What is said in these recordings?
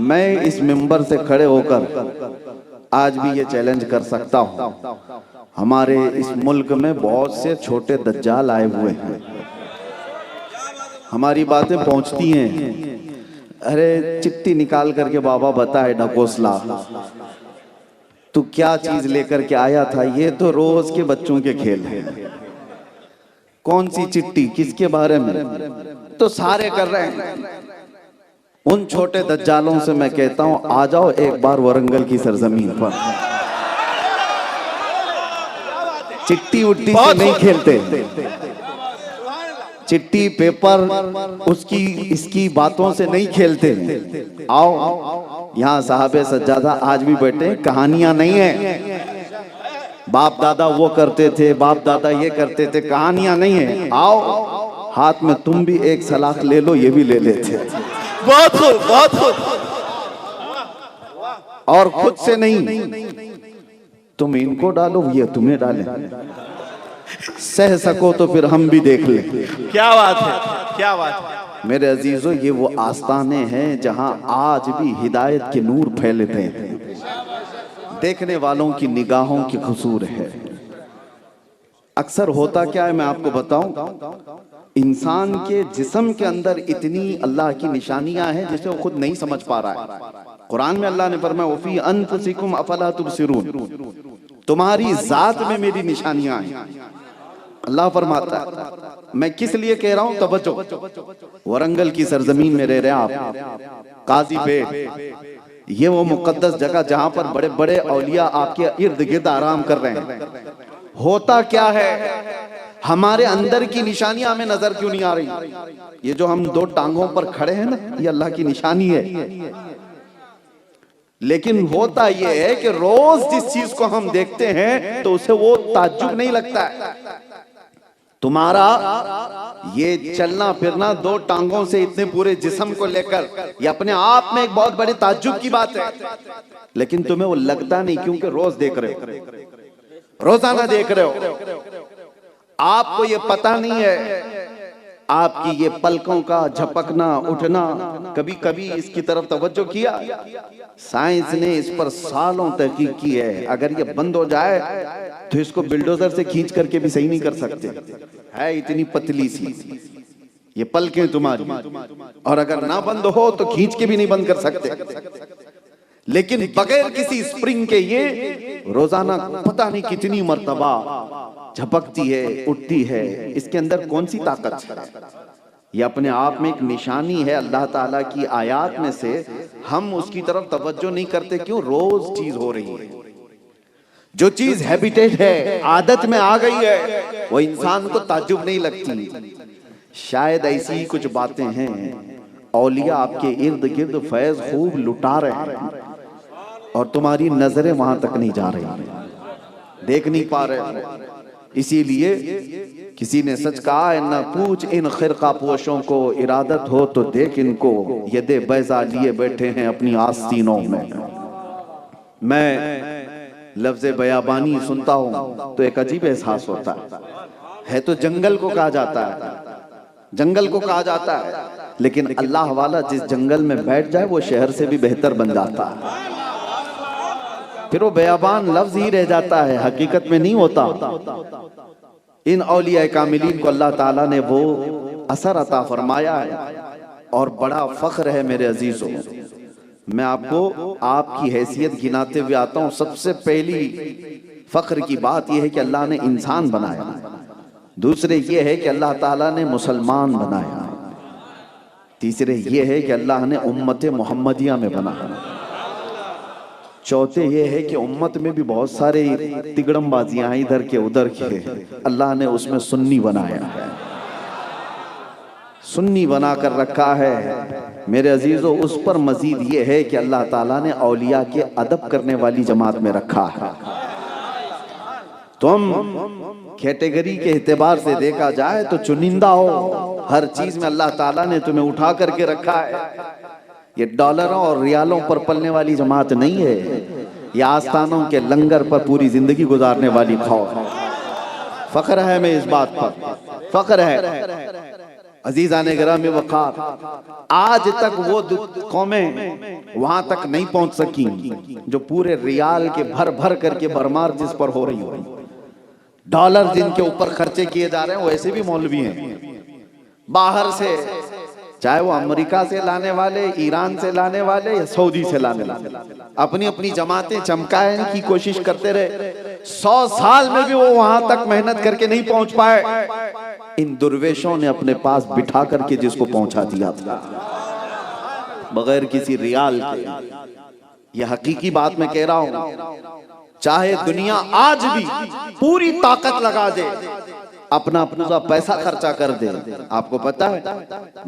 मैं इस मिंबर से खड़े होकर आज भी ये चैलेंज कर सकता हूँ, हमारे इस मुल्क में बहुत से छोटे दज्जाल आए हुए हैं, हमारी बातें पहुंचती हैं। अरे चिट्ठी निकाल करके बाबा बताए ढकोसला तू क्या चीज लेकर के आया था, ये तो रोज के बच्चों के खेल हैं। कौन सी चिट्ठी, किसके बारे में, तो सारे कर रहे हैं। उन छोटे दज्जालों से मैं कहता हूं आ जाओ एक बार वरंगल की सरजमीन पर। चिट्ठी उट्टी से नहीं खेलते, चिट्ठी पेपर उसकी इसकी बातों से नहीं खेलते। आओ यहाँ साहबे सज्जादा आज भी बैठे, कहानियां नहीं है बाप दादा वो करते थे, बाप दादा ये करते थे, कहानियां नहीं है। आओ हाथ में तुम भी एक सलाख ले लो, ये भी ले लेते। बहुत खूब, बहुत खूब। और खुद से नहीं, तुम इनको डालो ये तुम्हें डाले, सह सको तो फिर हम भी देख ले। क्या बात है, क्या बात है। मेरे अजीजों, ये वो आस्ताने हैं जहां आज भी हिदायत के नूर फैलते हैं, देखने वालों की निगाहों की कसूर है। अक्सर होता क्या है मैं आपको बताऊं, इंसान के जिस्म के अंदर इतनी अल्लाह की निशानियां हैं जिसे वो खुद नहीं समझ पा रहा है। कुरान में अल्लाह ने फरमाया वफी अनफुसिकुम अफला तुबसिरून, तुम्हारी जात में मेरी निशानियां हैं। अल्लाह फरमाता है, मैं किस लिए कह रहा हूं, तवज्जो। वरंगल की सरजमीन में रह रहे आप, काजी पेट, ये वो मुकद्दस जगह जहां पर बड़े बड़े औलिया आपके इर्द गिर्द आराम कर रहे हैं। होता क्या है, हमारे अंदर की निशानियां हमें नजर क्यों नहीं आ रही। ये जो हम दो टांगों पर खड़े हैं ना, ये अल्लाह की निशानी है। लेकिन होता ये है कि रोज जिस चीज को हम देखते हैं तो उसे वो ताज्जुब नहीं लगता है। तुम्हारा ये चलना फिरना दो टांगों से इतने पूरे जिस्म को लेकर, ये अपने आप में एक बहुत बड़ी ताज्जुब की बात है, लेकिन तुम्हें वो लगता नहीं क्योंकि रोज देख रहे हो, रोजाना देख रहे हो। आपको ये पता नहीं है, आपकी ये पलकों का झपकना उठना, कभी कभी इसकी तरफ तवज्जो किया। साइंस ने इस पर सालों तहकीक की है, अगर ये बंद हो जाए तो इसको बिल्डोजर से खींच करके भी सही नहीं कर सकते, है इतनी पतली सी ये पलकें तुम्हारी, और अगर ना बंद हो तो खींच के भी नहीं बंद कर सकते। लेकिन बगैर किसी स्प्रिंग के ये रोजाना पता नहीं कितनी मर्तबा झपकती है, उठती है। इसके अंदर कौन सी ताकत है, ये अपने आप में एक निशानी है अल्लाह ताला की आयात में से। हम उसकी तरफ तवज्जो नहीं करते, क्यों, रोज चीज हो रही है। जो चीज हैबिटेट है, आदत में आ गई है, वो इंसान को ताज्जुब नहीं लगती। शायद ऐसी ही कुछ बातें हैं, औलिया आपके इर्द गिर्द फैज खूब लुटा रहे हैं और तुम्हारी नजरें वहां तक नहीं जा रही, देख नहीं पा रहे। इसीलिए किसी ने सच कहा है, न पूछ इन खिरका पोशों को, इरादत हो तो देख इनको, यदे बैजा लिए बैठे हैं अपनी आस्तीनों में। मैं लफ्ज़े बयाबानी सुनता हूं तो एक अजीब एहसास होता है तो जंगल को कहा जाता है, जंगल को कहा जाता है, लेकिन अल्लाह वाला जिस जंगल में बैठ जाए वो शहर से भी बेहतर बन जाता है। फिर वो बयाबान लफ्ज ही रह जाता है, हकीकत में नहीं होता। इन औलिया कामिलीन को अल्लाह ताला ने वो असर अता फरमाया है और बड़ा फख्र है मेरे अजीजों। मैं आपको आपकी हैसियत गिनाते हुए आता हूँ। सबसे पहली फख्र की बात यह है कि अल्लाह ने इंसान बनाया, दूसरे ये है कि अल्लाह ताला ने मुसलमान बनाया, तीसरे ये है कि अल्लाह ने उम्मत मोहम्मदिया में बनाया, चौथे ये है कि उम्मत में भी बहुत सारे तिगड़मबाजियां इधर के उधर के, अल्लाह ने उसमें सुन्नी बनाया है, सुन्नी बना कर रखा है। मेरे अजीजों, उस पर मजीद ये है कि अल्लाह ताला ने औलिया के अदब करने वाली जमात में रखा है। तुम कैटेगरी के एतबार से देखा जाए तो चुनिंदा हो, हर चीज में अल्लाह ताला ने तुम्हें उठा करके रखा है। ये डॉलरों और रियालों पर पलने वाली जमात नहीं है, ये आस्थानों के लंगर पर पूरी जिंदगी गुजारने वाली खौफ। फख्र है मैं इस बात पर, फख्र है। अजीज़ाने गिरामी वक़ार, आज तक वो कौमें वहां तक नहीं पहुंच सकी जो पूरे रियाल के भर भर करके भरमार जिस पर हो रही हो, डॉलर जिनके ऊपर खर्चे किए जा रहे हैं, वैसे भी मौलवी हैं बाहर से, चाहे वो अमेरिका से लाने वाले, ईरान से लाने वाले या सऊदी से लाने वाले, अपनी अपनी जमातें चमकाने की कोशिश करते रहे। 100 साल में भी वो वहां तक मेहनत करके नहीं पहुंच पाए। इन दुर्वेशों ने अपने पास बिठा करके जिसको पहुंचा दिया था बगैर किसी रियाल के। यह हकीकी बात मैं कह रहा हूं। चाहे दुनिया आज भी पूरी ताकत लगा दे, अपना पूरा पैसा खर्चा कर दे, आपको पता है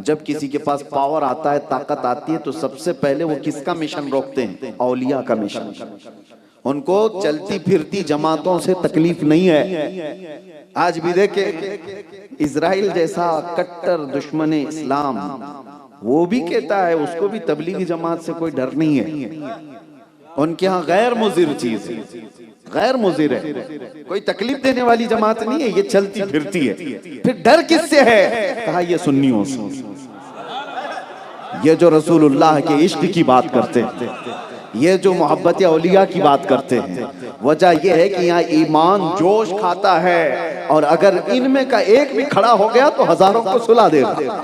जब किसी के पास पावर आता है, ताकत आती है, तो सबसे पहले वो किसका मिशन रोकते हैं? औलिया का मिशन। उनको चलती फिरती जमातों से तकलीफ नहीं है। आज भी देखे इजराइल जैसा कट्टर दुश्मन इस्लाम, वो भी कहता है, उसको भी तबलीगी जमात से कोई डर नहीं है। उनके यहाँ गैर मुजिर चीज है, गैर मुजिर है, कोई तकलीफ देने वाली जमात नहीं है, ये चलती फिरती है। फिर डर किससे है? कहा ये सुन्नियों से, ये जो रसूलुल्लाह के इश्क की बात करते हैं, ये जो मोहब्बत औलिया की बात करते हैं। वजह यह है कि यहाँ ईमान जोश खाता है, और अगर इनमें का एक भी खड़ा हो गया तो हजारों को सुला देगा।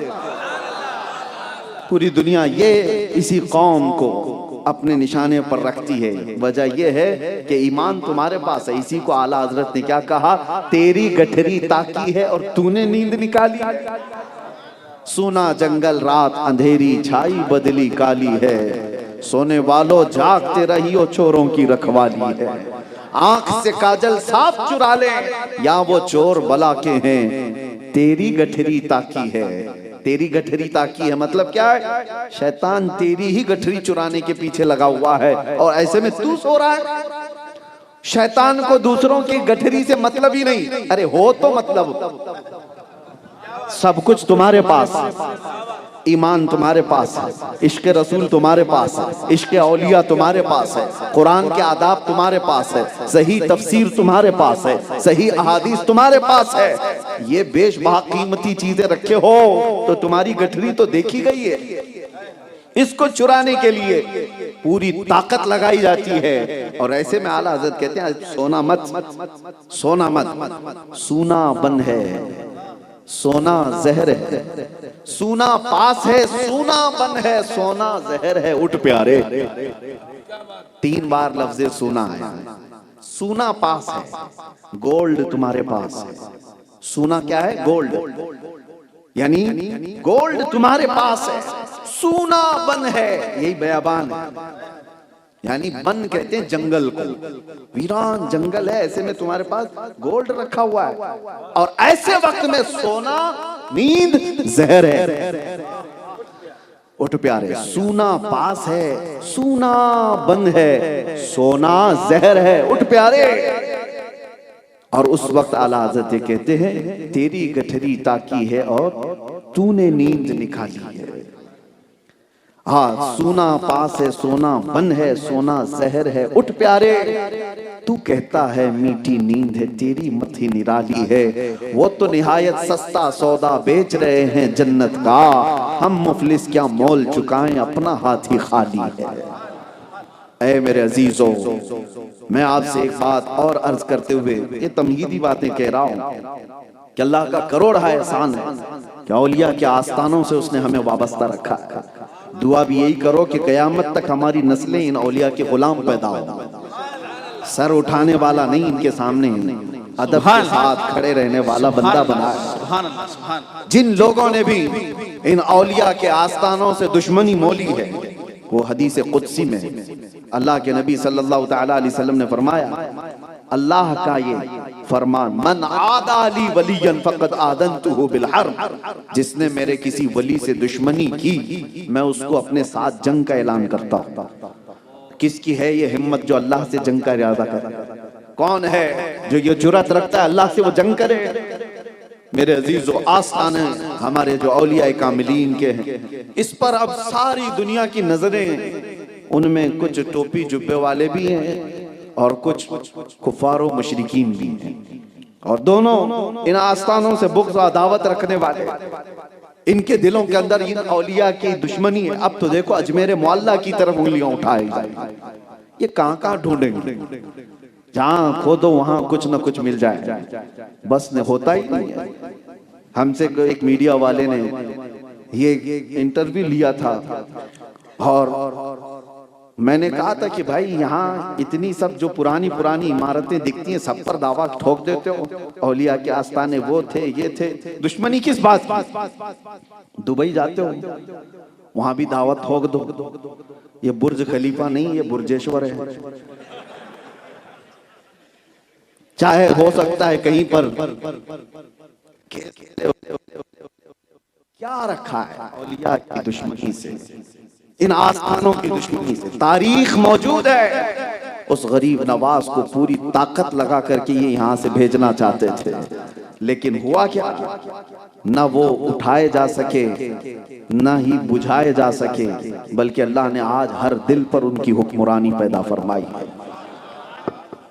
पूरी दुनिया ये इसी कौम को अपने निशाने पर रखती है। वजह यह है कि ईमान तुम्हारे पास है। इसी को आला हजरत ने क्या कहा? तेरी गठरी ताकी है और तूने नींद निकाली। सुना जंगल रात अंधेरी छाई बदली काली है, सोने वालों जागते रहियो चोरों की रखवाली है। आंख से काजल साफ चुरा ले या वो चोर बला के हैं, तेरी गठरी ताकी है। तेरी गठरी ताकी है मतलब क्या है? शैतान तेरी ही गठरी चुराने के पीछे लगा हुआ है, और ऐसे में तू सो रहा है। शैतान को दूसरों की गठरी से मतलब ही नहीं। अरे हो तो मतलब, सब कुछ तुम्हारे पास है, ईमान तुम्हारे पास है, इश्क रसूल तुम्हारे पास है, इश्क औलिया तुम्हारे पास है, कुरान के आदाब तुम्हारे पास है, सही तफसीर तुम्हारे पास है, सही अहादीस तुम्हारे पास है। ये बेशबहा कीमती चीजें रखे हो तो तुम्हारी गठरी तो देखी गई है। इसको चुराने के लिए पूरी ताकत लगाई जाती है। और ऐसे में आला हज़रत कहते हैं सोना मत, सोना मत, सूना बन है, सोना जहर है, सूना पास है, सूना बन है, सोना जहर है। उठ प्यारे, 3 बार लफ्ज़े सूना है। सूना पास है, गोल्ड तुम्हारे पास है। सूना क्या है? गोल्ड, यानी गोल्ड तुम्हारे पास है, सूना बन है, यही बयाबान है। यानी बन कहते हैं जंगल को, वीरान जंगल है, ऐसे में तुम्हारे पास गोल्ड रखा हुआ है, और ऐसे वक्त में सोना नींद जहर है। उठ प्यारे, सूना पास है, सूना बन है, सोना जहर है। उठ प्यारे। और उस वक्त आला हज़रत कहते हैं तेरी गठरी ताकी है और तूने नींद निकाली है। हाँ, सोना पास है, सोना बन है, सोना जहर है। उठ प्यारे, तू कहता है मीठी नींद है, तेरी मथी निराली है। वो तो निहायत सस्ता सौदा बेच रहे हैं जन्नत का, हम मुफलिस क्या मोल चुकाएं, अपना हाथ ही खाली है। ऐ मेरे अजीजों, मैं आपसे एक बात और अर्ज करते हुए ये तमहीदी बातें कह रहा हूँ कि अल्लाह का करोड़ है एहसान है कि औलिया के आस्थानों से उसने हमें वाबस्ता रखा है। दुआ भी यही करो कि क़यामत तक हमारी नस्लें इन औलिया के गुलाम पैदा हो, सर उठाने वाला नहीं, इनके सामने अदब के साथ खड़े रहने वाला बंदा बनाया। जिन लोगों ने भी इन औलिया के आस्थानों से दुश्मनी मोली है, वो हदीस कुदसी में अल्लाह के नबी सल्लल्लाहु तआला अलैहि वसल्लम ने फरमाया, अल्लाह का ये फरमान, मन आदा ली वलियन फक़द आदनतुहु बिल हर्ब, जिसने मेरे किसी वली से दुश्मनी की, मैं उसको अपने साथ जंग का ऐलान करता हूँ। किसकी है ये हिम्मत जो अल्लाह से जंग का इरादा करे? कौन है जो ये जुर्रत रखता है अल्लाह से वो जंग करे? मेरे अजीजों, आस्थाने हमारे जो औलिया कामिलीन के हैं, इस पर अब सारी दुनिया की नजरें, उनमें कुछ टोपी जुब्बे वाले भी हैं और कुछ कुफारो मुशरिकीन भी हैं, और दोनों इन आस्थानों से बुग़्ज़ व अदावत रखने वाले। इनके दिलों के अंदर इन औलिया की दुश्मनी है। अब तो देखो अजमेर मोहल्ला की तरफ उंगलियां उठाई जाए, ये कहां कहां ढूंढेंगे, जहां खोदो वहां कुछ ना कुछ मिल जाए, बस ने होता ही नहीं है। हमसे एक मीडिया वाले ने ये इंटरव्यू लिया था और मैंने कहा था कि भाई यहाँ इतनी सब जो पुरानी पुरानी इमारतें दिखती हैं सब पर दावा ठोक देते हो, औलिया के आस्थाने वो थे ये थे, दुश्मनी किस बात की? दुबई जाते हो वहां भी दावत ठोक दो, ये बुर्ज खलीफा नहीं, ये बुर्जेश्वर है। चाहे हो सकता है कहीं पर क्या रखा है औलिया की दुश्मनी से, इन आस्थानों की दुश्मनी से। तारीख मौजूद है, उस गरीब नवाज को पूरी ताकत लगा करके ये यहाँ से भेजना चाहते थे, लेकिन हुआ क्या, न वो उठाए जा सके न ही बुझाए जा सके, बल्कि अल्लाह ने आज हर दिल पर उनकी हुक्मरानी पैदा फरमाई।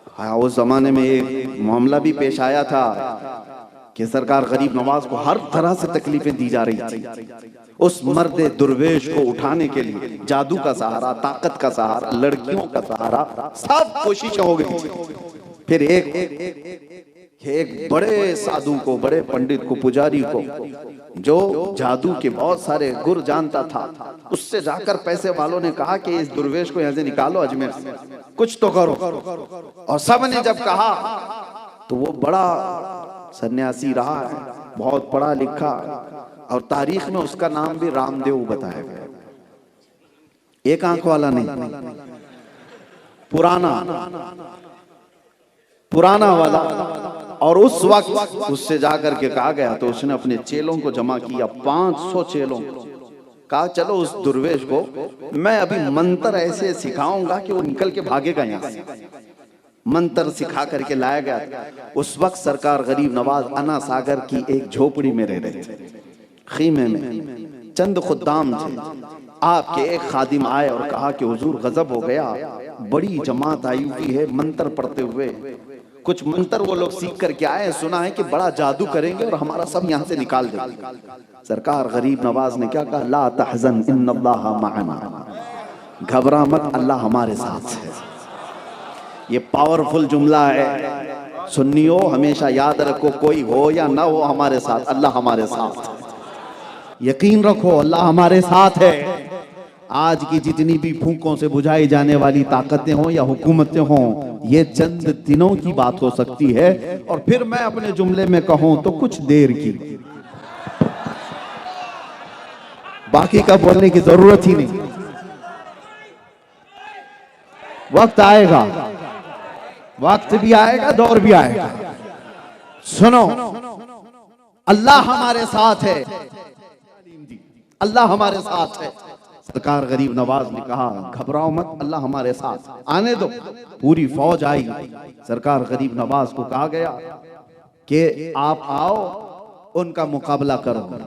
हाँ, उस जमाने में एक मामला भी पेश आया था कि सरकार गरीब नवाज को हर तरह से तकलीफें दी जा रही थी। उस मर्द दुर्वेश को उठाने के लिए जादू का सहारा, ताकत का सहारा, लड़कियों का सहारा, सब कोशिश हो गई थी। फिर एक बड़े साधु को, बड़े पंडित को, पुजारी को, जो जादू के बहुत सारे गुर जानता था, उससे जाकर पैसे वालों ने कहा कि इस दुर्वेश को यहाँ से निकालो, अजमेर से कुछ तो करो। और सब ने जब कहा तो वो बड़ा सन्यासी रहा है, बहुत पढ़ा लिखा, और तारीख में उसका नाम भी रामदेव बताया गया। एक आंख वाला नहीं, पुराना वाला। और उस वक्त उससे जाकर के कहा गया तो उसने अपने चेलों को जमा किया, 500 चेलों को। कहा चलो उस दुर्वेश को मैं अभी मंत्र ऐसे सिखाऊंगा कि वो निकल के भागेगा यहाँ से। मंत्र सिखा करके लाया गया। उस वक्त सरकार गरीब नवाज अना सागर की एक झोपड़ी में रह रहे थे, खीमे में चंद खुद्दाम थे। आपके एक खादिम आए और कहा कि हुजूर गजब हो गया, बड़ी जमात आई हुई है मंत्र पढ़ते हुए, कुछ मंत्र वो लोग सीख करके आए, सुना है कि बड़ा जादू करेंगे और हमारा सब यहाँ से निकाल देंगे। सरकार गरीब नवाज ने क्या कहा, ला तहज़न इन्नल्लाह मअना, घबरा मत, अल्लाह हमारे साथ है। ये पावरफुल जुमला है, सुन्नियों हमेशा याद रखो, कोई हो या ना हो हमारे साथ, अल्लाह हमारे साथ है। यकीन रखो अल्लाह हमारे साथ है। आज की जितनी भी फूंकों से बुझाई जाने वाली ताकतें हों या हुकूमतें हों, ये चंद दिनों की बात हो सकती है। और फिर मैं अपने जुमले में कहूं तो कुछ देर की, बाकी का बोलने की जरूरत ही नहीं। वक्त आएगा, वक्त भी आएगा, दौर भी आएगा। सुनो, अल्लाह हमारे साथ है, अल्लाह हमारे साथ है। सरकार गरीब नवाज ने कहा घबराओ मत, अल्लाह हमारे साथ, आने दो। पूरी फौज आई। सरकार गरीब नवाज को कहा गया कि आप आओ, उनका मुकाबला करो।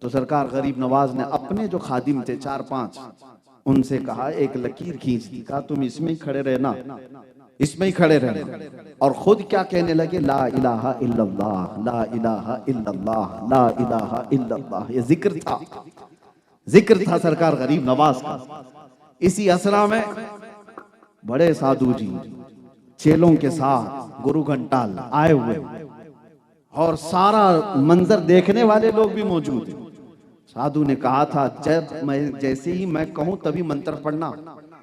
तो सरकार गरीब नवाज ने अपने जो खादिम थे 4-5, उनसे कहा, एक लकीर खींच दी, कहा तुम इसमें ही खड़े रहना, इसमें ही खड़े रहना। और खुद क्या कहने लगे, ला इलाहा इल्लल्लाह, ला इलाहा इल्लल्लाह, ला इलाहा इल्लल्लाह। ये जिक्र था सरकार गरीब नवाज का। इसी असरा में बड़े साधु जी चेलों के साथ गुरु घंटाल आए हुए, और सारा मंजर देखने वाले लोग भी मौजूद हैं। साधु ने कहा था, जैसे ही मैं कहूं तभी मंत्र पढ़ना,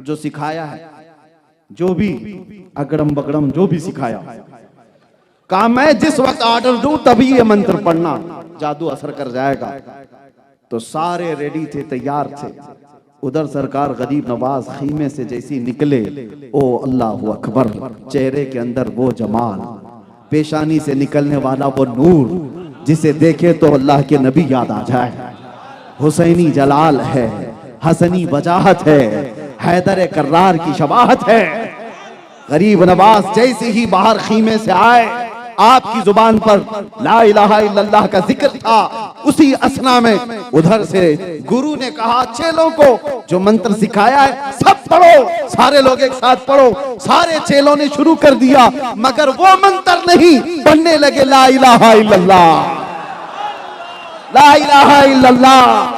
जो सिखाया है, जो भी अगड़म बगड़म जो भी सिखाया, कहा मैं जिस वक्त ऑर्डर दूं तभी ये मंत्र पढ़ना, जादू असर कर जाएगा। तो सारे रेडी थे, तैयार थे। उधर सरकार गरीब नवाज खीमे से जैसी निकले, ओ अल्लाह अकबर, चेहरे के अंदर वो जमाल, पेशानी से निकलने वाला वो नूर, जिसे देखे तो अल्लाह के नबी याद आ जाए। हुसैनी जलाल है, हसनी वजाहत है, हैदर कर्रार की शबाहत है। गरीब नवाज जैसे ही बाहर खीमे से आए, आपकी जुबान पर ला इलाहा इल्लल्लाह का जिक्र था। उसी असना में उधर से गुरु ने कहा, चेलों को जो मंत्र सिखाया है सब पढ़ो। सारे लोग एक साथ पढ़ो। सारे चेलों ने शुरू कर दिया, मगर वो मंत्र नहीं, पढ़ने लगे ला इलाहा इल्लल्लाह। ला इलाहा इल्लल्लाह।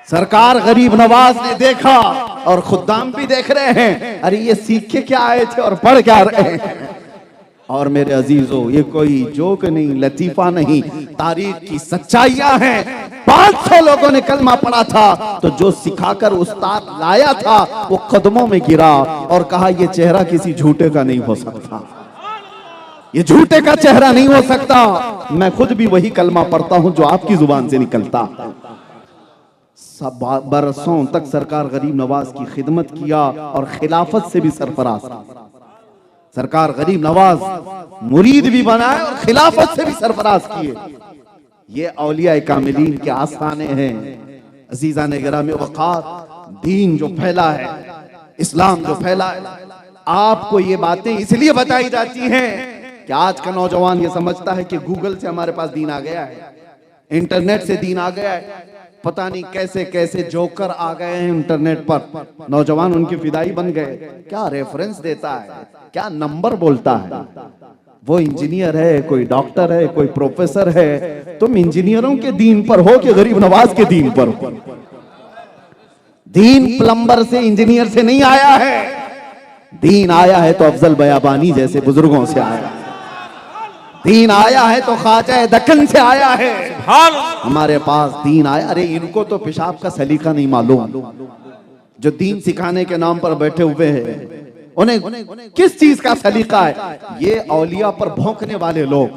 सरकार गरीब नवाज ने देखा और खुद्दाम भी देख रहे हैं, अरे ये सीख के क्या आए थे और पढ़ क्या रहे हैं। और मेरे अजीजों, ये कोई जोक नहीं, लतीफा नहीं, तारीख की सच्चाइयां हैं। 500 लोगों ने कलमा पढ़ा था, तो जो सिखाकर उस्ताद लाया था वो कदमों में गिरा और कहा ये चेहरा किसी झूठे का नहीं हो सकता, ये झूठे का चेहरा नहीं हो सकता। मैं खुद भी वही कलमा पढ़ता हूं जो आपकी जुबान से निकलता। सब बरसों तक सरकार गरीब नवाज की खिदमत किया और खिलाफत से भी सरफराज। सरकार गरीब नवाज मुरीद भी बनाए और खिलाफत से भी सरफराज किए। ये औलिया कामिलीन के आस्थाने हैं। अजीजा ने गिरामी वक़ात, दीन जो फैला है, इस्लाम जो फैला है, आपको ये बातें इसलिए बताई जाती हैं कि आज का नौजवान ये समझता है कि गूगल से हमारे पास दीन आ गया है, इंटरनेट से दीन आ गया है। पता नहीं कैसे कैसे जोकर आ गए हैं इंटरनेट पर, नौजवान उनकी फिदाई बन गए। क्या रेफरेंस देता है, क्या नंबर बोलता है। वो इंजीनियर है, कोई डॉक्टर है, कोई प्रोफेसर है। तुम इंजीनियरों के दीन पर हो कि गरीब नवाज के दीन पर हो? दीन प्लम्बर से, इंजीनियर से नहीं आया है। दीन आया है तो अफजल बयाबानी जैसे बुजुर्गों से आया है। दीन आया है तो ख्वाजा दक्कन से आया है। हमारे पास दीन आया। अरे इनको तो पेशाब का सलीका नहीं मालूम, जो दीन सिखाने के नाम पर बैठे हुए हैं। उन्हें किस चीज का सलीका है? ये औलिया पर भौंकने वाले लोग,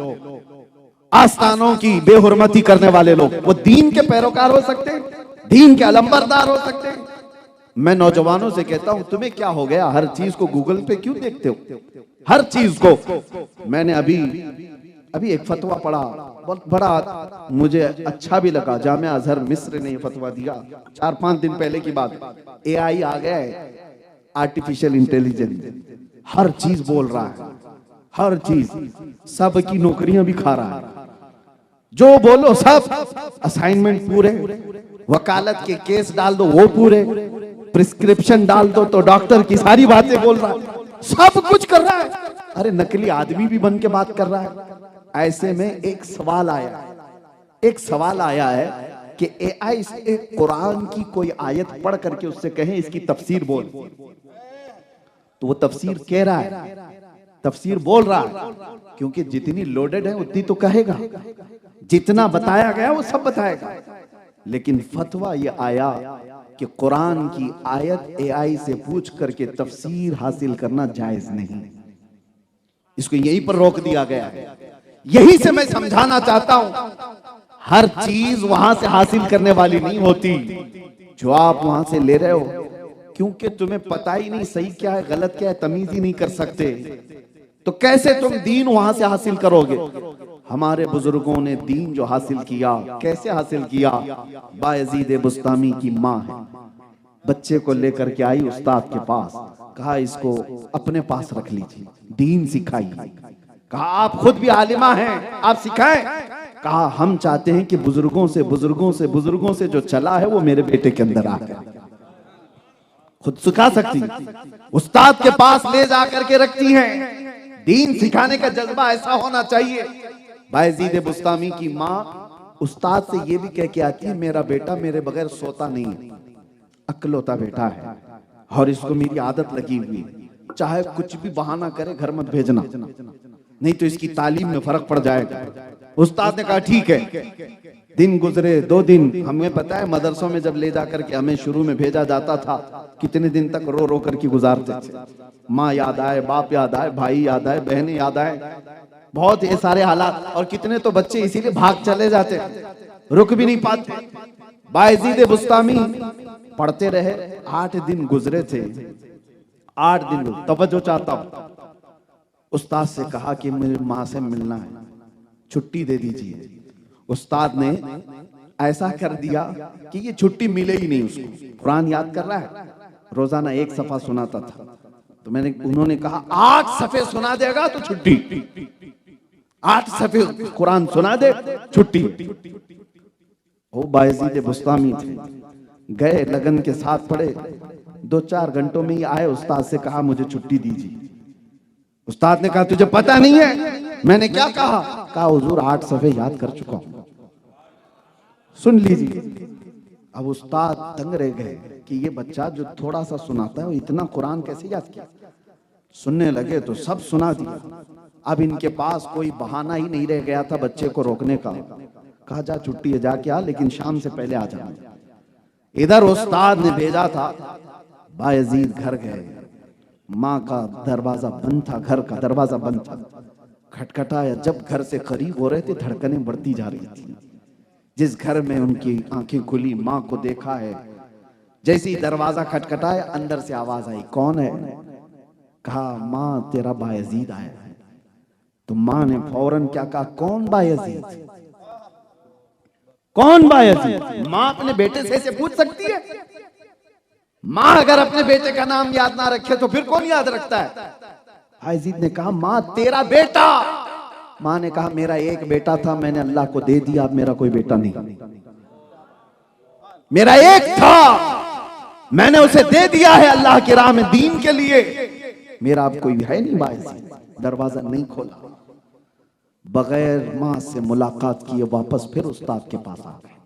आस्थानों की बेहुरमती करने वाले लोग, वो दीन के पैरोकार हो सकते हैं, दीन के अलंबरदार हो सकते हैं। मैं नौजवानों से कहता हूं, तुम्हें क्या हो गया? हर चीज को गूगल पे क्यों देखते हो? हर चीज को। मैंने अभी एक फतवा पढ़ा, बहुत बड़ा मुझे अच्छा भी लगा। जामिया अजहर मिस्र ने फतवा दिया 4-5 दिन पहले की बात। एआई आ गया है, आर्टिफिशियल इंटेलिजेंस, हर चीज बोल रहा है, हर चीज, सबकी नौकरियां भी खा रहा है। जो बोलो सब, असाइनमेंट पूरे, वकालत के केस डाल दो वो पूरे, प्रिस्क्रिप्शन डाल दो तो डॉक्टर की सारी बातें बोल रहा है, सब कुछ कर रहा है। अरे नकली आदमी भी बन के बात कर रहा है। ऐसे में एक सवाल आया है कि एआई से कुरान की कोई आयत पढ़ करके उससे कहें इसकी तफसीर बोल, तो वो तफसीर कह रहा है, तफसीर बोल रहा है, क्योंकि जितनी लोडेड है उतनी तो कहेगा, जितना बताया गया वो सब बताएगा। लेकिन फतवा ये आया कि कुरान की आयत एआई से पूछ करके तफसीर हासिल करना जायज नहीं। इसको यहीं पर रोक दिया गया है। यही से मैं समझाना चाहता हूं, हर चीज वहां से हासिल करने वाली नहीं होती जो आप वहां से ले रहे हो, क्योंकि तुम्हें पता ही नहीं सही क्या है गलत क्या है, तमीज ही नहीं कर सकते, तो कैसे तुम दीन वहां से हासिल करोगे? हमारे बुजुर्गों ने दीन जो हासिल किया, कैसे हासिल किया? बायजीद बुस्तामी की माँ है, बच्चे को लेकर के आई उस्ताद के पास, कहा इसको अपने पास रख लीजिए, दीन सिखाई। कहा आप खुद भी आलिमा हैं, आप सिखाएं। कहा हम चाहते हैं कि बुजुर्गों से जो चला है वो मेरे बेटे के अंदर आ गया, खुद सिखा सकती, उस्ताद के पास ले जाकर के रखती हैं। दीन सिखाने का जज्बा ऐसा होना चाहिए। बायजीद बुस्तामी की माँ उस्ताद से ये भी कह के आती है, मेरा बेटा मेरे बगैर सोता नहीं, अकलौता बेटा है और इसको मेरी आदत लगी हुई है, चाहे कुछ भी बहाना करे घर मत भेजना, नहीं तो इसकी तालीम में फर्क पड़ जाएगा। उस्ताद ने कहा ठीक है। दिन गुजरे, 2 दिन, हमें पता है मदरसों में जब ले जाकर के हमें शुरू में भेजा जाता था, कितने दिन तक रो रो करके गुजारते थे। माँ याद आए, बाप याद आए, भाई याद आए, बहनें याद आए, बहुत ये सारे हालात। और कितने तो बच्चे इसीलिए भाग चले जाते, रुक भी नहीं पाते। बायजीद बुस्तामी पढ़ते रहे, 8 दिन गुजरे थे, 8 दिन। तवज्जो चाहता हूं, उस्ताद से कहा कि मेरी माँ से मिलना है, छुट्टी दे दीजिए। उस्ताद ने ऐसा कर दिया कि ये छुट्टी मिले ही नहीं उसको। कुरान याद कर रहा है, रोजाना 1 सफा सुनाता था, तो उन्होंने कहा 8 सफे सुना देगा तो छुट्टी, 8 सफे कुरान सुना दे छुट्टी। वो बायजीद बुस्तामी थे, गए लगन के साथ पढ़े, 2-4 घंटों में ही आए, उस्ताद से कहा मुझे छुट्टी दीजिए। उस्ताद ने कहा तुझे पता नहीं है मैंने क्या कहा? कहा हुजूर 8 सफ़े याद कर चुका हूं। सुन लीजिए। अब उस्ताद तंग रह गए कि ये बच्चा जो थोड़ा सा सुनाता है वो इतना कुरान कैसे याद किया। सुनने लगे तो सब सुना दिया। अब इनके पास कोई बहाना ही नहीं रह गया था बच्चे को रोकने का। कहा जा छुट्टी है जाके आ, लेकिन शाम से पहले आ जाना। इधर उस्ताद ने भेजा था, बायजीद घर गए। माँ का दरवाजा बंद था, घर का दरवाजा बंद था। खटखटाया, जब घर से करीब हो रहे थे धड़कनें बढ़ती जा रही थी। जिस घर में उनकी आंखें खुली, माँ को देखा है। जैसे ही दरवाजा खटखटाया अंदर से आवाज आई, कौन है? कहा माँ तेरा बायजीद आया है। तो माँ ने फौरन क्या कहा, कौन बायजीद? कौन बायजीद? माँ अपने बेटे से ऐसे पूछ सकती है? माँ अगर अपने बेटे का नाम याद ना रखे तो फिर कौन याद रखता है? बायजीद ने कहा माँ तेरा बेटा। माँ ने कहा मेरा एक बेटा था, मैंने अल्लाह को दे दिया, अब मेरा कोई बेटा नहीं। मेरा एक था, मैंने उसे दे दिया है अल्लाह की राह में दीन के लिए, मेरा अब कोई है नहीं। बायजीद दरवाजा नहीं खोला, बगैर माँ से मुलाकात किए वापस फिर उस्ताद के पास आ गए।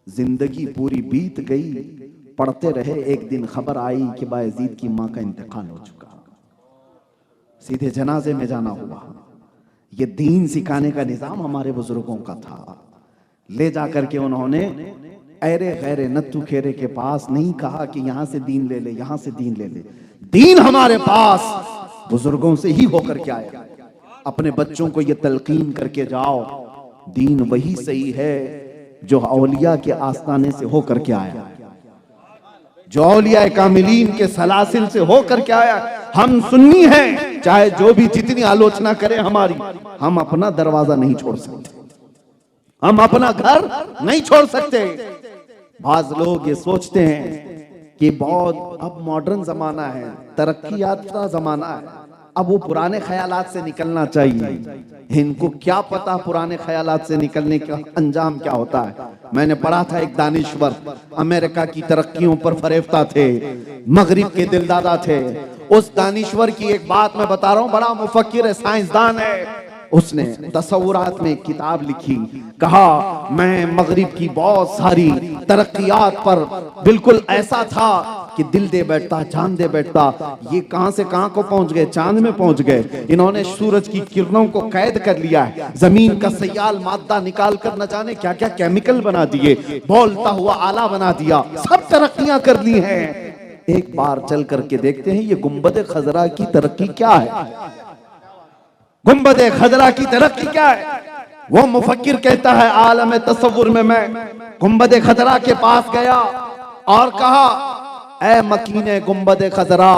जिंदगी पूरी बीत गई, पढ़ते रहे। एक दिन खबर आई कि बायजीद की माँ का इंतकाल हो चुका। सीधे जनाजे में जाना हुआ। ये दीन सिखाने का निजाम हमारे बुजुर्गों का था। ले जाकर के उन्होंने ऐरे गैरे नत्थु खेरे के पास नहीं कहा कि यहां से दीन ले ले, यहां से दीन ले ले। दीन हमारे पास बुजुर्गों से ही होकर के आया। अपने बच्चों को ये तलकीन करके जाओ, दीन वही सही है जो औलिया के आस्ताने से होकर के आया, जो औलिया कामिलीन के सलासिल से होकर के आया। हम सुन्नी हैं, चाहे जो भी जितनी आलोचना करे हमारी, हम अपना दरवाजा नहीं छोड़ सकते, हम अपना घर नहीं छोड़ सकते। बाज लोग ये सोचते हैं कि बहुत अब मॉडर्न जमाना है, तरक्की याफ्ता जमाना है, अब वो पुराने ख्यालात से निकलना चाहिए। इनको क्या पता पुराने ख्यालात से निकलने का अंजाम क्या होता है। मैंने पढ़ा था एक दानिश्वर अमेरिका की तरक्कियों पर फरेफ्ता थे, मगरिब के दिलदादा थे। उस दानिश्वर की एक बात मैं बता रहा हूं, बड़ा मुफक्किर है, साइंसदान है। उसने तसव्वुरात में एक किताब लिखी, कहा मैं मगरिब की बहुत सारी तरक्कियात पर बिल्कुल ऐसा था कि दिल दे बैठता, जान दे बैठता। ये कहां से कहां को पहुंच गए, चांद में पहुंच गए। इन्होंने सूरज की किरणों को कैद कर लिया है, जमीन का सयाल मादा निकाल कर न जाने क्या क्या केमिकल बना दिए, बोलता हुआ आला बना दिया, सब तरक्कियां कर ली हैं। एक बार चल करके देखते हैं ये गुंबद खजरा की तरक्की क्या है। गुंबद खजरा की तरक्की क्या है? वो मुफक्किर कहता है आलम तसव्वुर में मैं गुंबद खजरा के पास गया और कहा, ऐ मकीने गुंबद खजरा,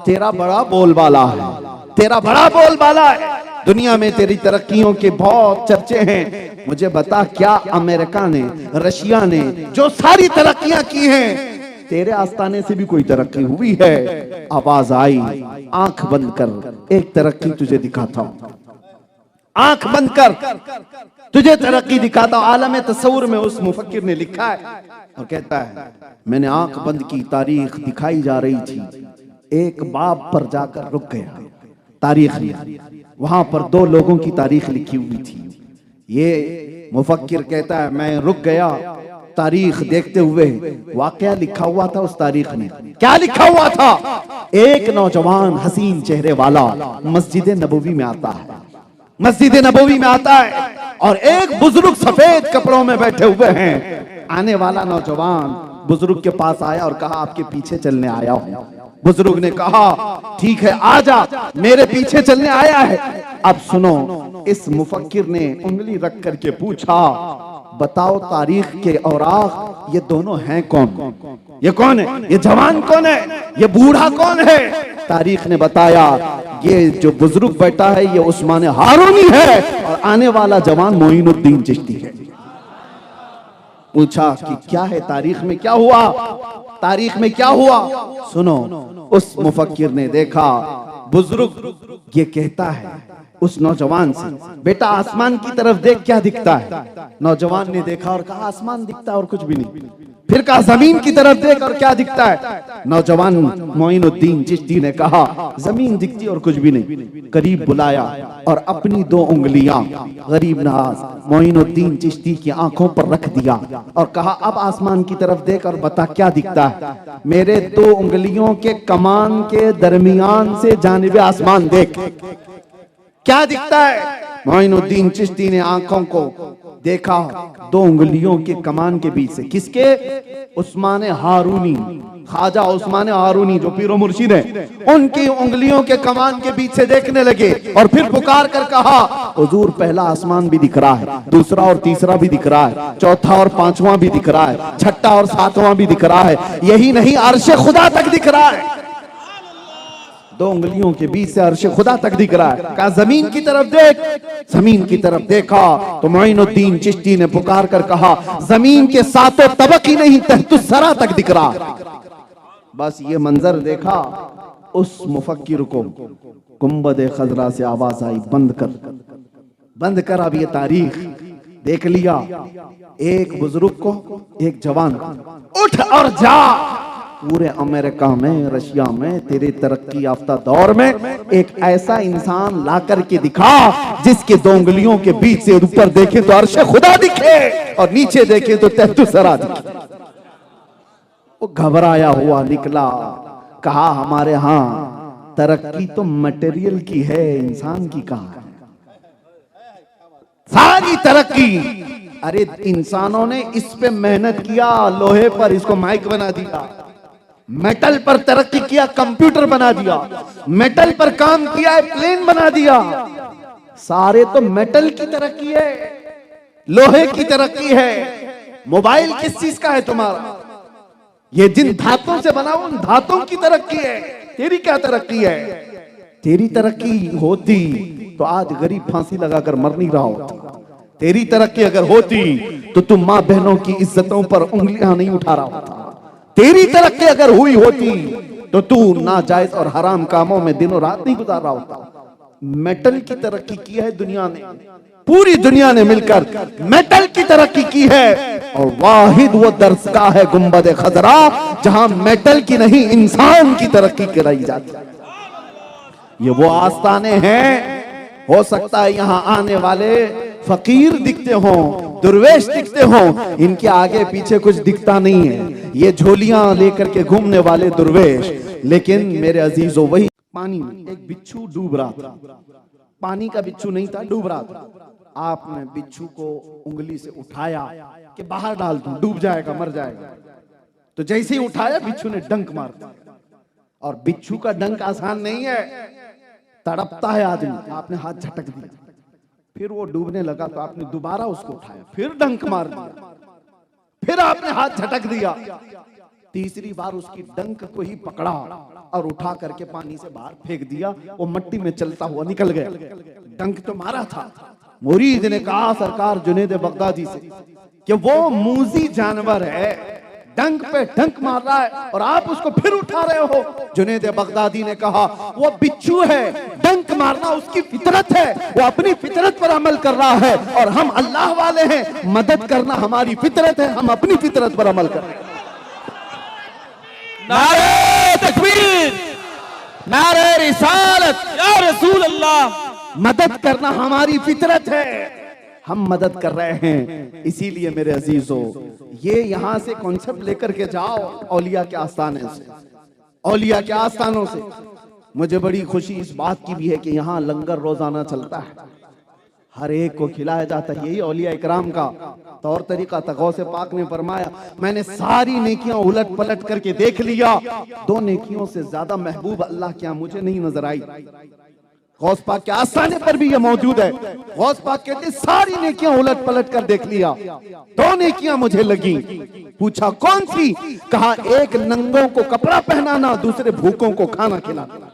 तेरा बड़ा बोलबाला है, तेरा बड़ा बोलबाला है, दुनिया में तेरी तरक्कियों के बहुत चर्चे हैं। मुझे बता क्या अमेरिका ने, रशिया ने जो सारी तरक्कियां की हैं, तेरे आस्ताने से भी कोई तरक्की हुई है? आवाज आई, आंख बंद कर, एक तरक्की तुझे दिखाता हूं, आंख बंद कर तुझे तरक्की दिखाता हूं। आलम तसव्वुर में उस मुफक्किर ने लिखा है और कहता है मैंने आंख बंद की, तारीख दिखाई जा रही थी, एक बाब पर जाकर रुक गया तारीख में, वहां पर 2 लोगों की तारीख लिखी हुई थी। ये मुफक्किर कहता है मैं रुक गया तारीख देखते हुए, वाकया लिखा हुआ था उस तारीख में। क्या लिखा हुआ था? एक नौजवान हसीन चेहरे वाला मस्जिद नबवी में आता है, मस्जिद नबवी में आता है और एक बुजुर्ग सफेद कपड़ों में बैठे हुए हैं। आने वाला नौजवान बुजुर्ग के पास आया और कहा आपके पीछे चलने आया हूं। बुजुर्ग ने कहा ठीक है आजा, मेरे पीछे चलने आया है। अब सुनो, इस मुफक्किर ने उंगली रख करके पूछा बताओ तारीख के औराक ये दोनों हैं कौन? ये कौन है? ये जवान कौन है? ये बूढ़ा कौन है? तारीख ने बताया ये जो बुजुर्ग बैठा है ये उस्मान हारूनी है और आने वाला जवान मोइनुद्दीन चिश्ती है। पूछा कि क्या है तारीख में, क्या हुआ तारीख में, क्या हुआ? सुनो, उस मुफक्किर ने देखा बुजुर्ग ये कहता है उस नौजवान से, बेटा आसमान की तरफ देख क्या दिखता है। नौजवान ने देखा और कहा आसमान दिखता है और कुछ भी नहीं। फिर कहा जमीन की तरफ देख और क्या दिखता है। नौजवान मोइनुद्दीन चिश्ती ने कहा जमीन दिखती और कुछ भी नहीं। करीब बुलाया और अपनी 2 उंगलियां गरीब नवाज मोइनुद्दीन चिश्ती की आंखों पर रख दिया और कहा अब आसमान की तरफ देख और बता क्या दिखता है। मेरे 2 उंगलियों के कमान के दरमियान से जानिबे आसमान देख क्या दिखता है। मोइनुद्दीन चिश्ती ने आंखों को देखा 2 उंगलियों के कमान के बीच से। किसके? उस्मान हारूनी, ख्वाजा उस्मान हारूनी जो पीरो मुर्शिद है, उनकी उंगलियों के कमान के बीच से देखने लगे और फिर पुकार कर कहा हुजूर पहला आसमान भी दिख रहा है, दूसरा और तीसरा भी दिख रहा है, चौथा और पांचवा भी दिख रहा है, छठा और सातवां भी दिख रहा है, यही नहीं अर्शे खुदा तक दिख रहा है। 2 उंगलियों के बीच से अर्श खुदा तक दिख रहा है। कहा जमीन की तरफ देख। जमीन की तरफ देखा तो मोइनुद्दीन चिश्ती ने पुकार कर कहा जमीन के 7 तबक ही नहीं तहतुस सरा तक दिख रहा है। बस ये मंजर देखा उस मुफक्किर को गुंबद खजरा से आवाज आई बंद कर अब ये तारीख देख लिया। एक बुजुर्ग को, एक जवान को, उठ और जा। पूरे अमेरिका में, रशिया में, तेरे तरक्की याफ्ता दौर में एक ऐसा इंसान ला करके दिखा जिसके 2 उंगलियों के बीच से ऊपर देखे तो अर्श खुदा दिखे और नीचे देखे तो तहतुस सरा दिखे। वो घबराया हुआ निकला। कहा हमारे यहाँ तरक्की तो मटेरियल की है, इंसान की कहाँ है? सारी तरक्की, अरे इंसानों ने इस पे मेहनत किया, लोहे पर इसको माइक बना दिया, मेटल पर तरक्की किया, कंप्यूटर बना दिया, मेटल पर काम किया, प्लेन बना दिया। सारे तो मेटल की तरक्की है, लोहे की तरक्की है। मोबाइल किस चीज का है तुम्हारा? ये जिन धातुओं से बना उन धातुओं की तरक्की है। तेरी क्या तरक्की है? तेरी तरक्की होती तो आज गरीब फांसी लगाकर मर नहीं रहा होता। तेरी तरक्की अगर होती तो तुम माँ बहनों की इज्जतों पर उंगलियां नहीं उठा रहा होता। तेरी तरक्की अगर हुई होती तो तू नाजायज और हराम कामों में दिनों रात नहीं गुजार रहा होता। मेटल की तरक्की की है दुनिया ने, पूरी दुनिया ने मिलकर मेटल की तरक्की की है। और वाहिद वो दरसगाह है गुंबद खजरा जहां मेटल की नहीं इंसान की तरक्की कराई जाती है। ये वो आस्थाने हैं। हो सकता है यहाँ आने वाले फकीर दिखते हों, दुर्वेश दिखते हों, इनके आगे पीछे कुछ दिखता नहीं है। ये झोलियां लेकर के घूमने वाले दुर्वेश। लेकिन मेरे अजीजों, वही पानी में एक बिच्छू डूब रहा था। पानी का बिच्छू नहीं था, डूब रहा था। आपने बिच्छू को उंगली से उठाया कि बाहर डाल दूं, डूब जाएगा, मर जाएगा। तो जैसे ही उठाया बिच्छू ने डंक मार दिया। और बिच्छू का डंक आसान नहीं है, तड़पता है आदमी। आपने हाथ झटक दिया, फिर वो डूबने लगा तो आपने दोबारा उसको उठाया, फिर डंक मार दिया, फिर आपने हाथ झटक दिया। तीसरी बार उसकी डंक को ही पकड़ा और उठा करके पानी से बाहर फेंक दिया। वो मिट्टी में चलता हुआ निकल गया। डंक तो मारा था। मुरीद ने कहा सरकार जुनैद बगदादी से कि वो मूजी जानवर है, डंक पे डंक मार रहा है और आप उसको फिर उठा रहे हो। जुनैद बगदादी ने कहा वो बिच्छू है, डंक मारना उसकी फितरत है, वो अपनी फितरत पर अमल कर रहा है। और हम अल्लाह वाले हैं, मदद करना हमारी फितरत है, हम अपनी फितरत पर अमल कर रहे हैं। नारे तकबीर, नारे रिसालत, या रसूल अल्लाह। मदद करना हमारी फितरत है, हम मदद कर रहे हैं। इसीलिए मेरे अजीजों, ये यहां से कॉन्सेप्ट लेकर के जाओ औलिया के आस्थाने से, औलिया के आस्थानों से। मुझे बड़ी खुशी इस बात की भी है कि यहाँ लंगर रोजाना चलता है, हर एक को खिलाया जाता है। यही औलिया इकराम का तौर तरीका था। गौसे पाक ने फरमाया मैंने सारी नेकियां उलट पलट करके देख लिया, 2 नेकियों से ज्यादा महबूब अल्लाह क्या मुझे नहीं नजर आई। गौस पाक के आस्थाने पर भी ये मौजूद है। गौस पाक कहते सारी नेकियां उलट पलट कर देख लिया, 2 नेकियां मुझे लगी। पूछा कौन सी? कहा एक नंगों को कपड़ा पहनाना, दूसरे भूखों को खाना खिलाना।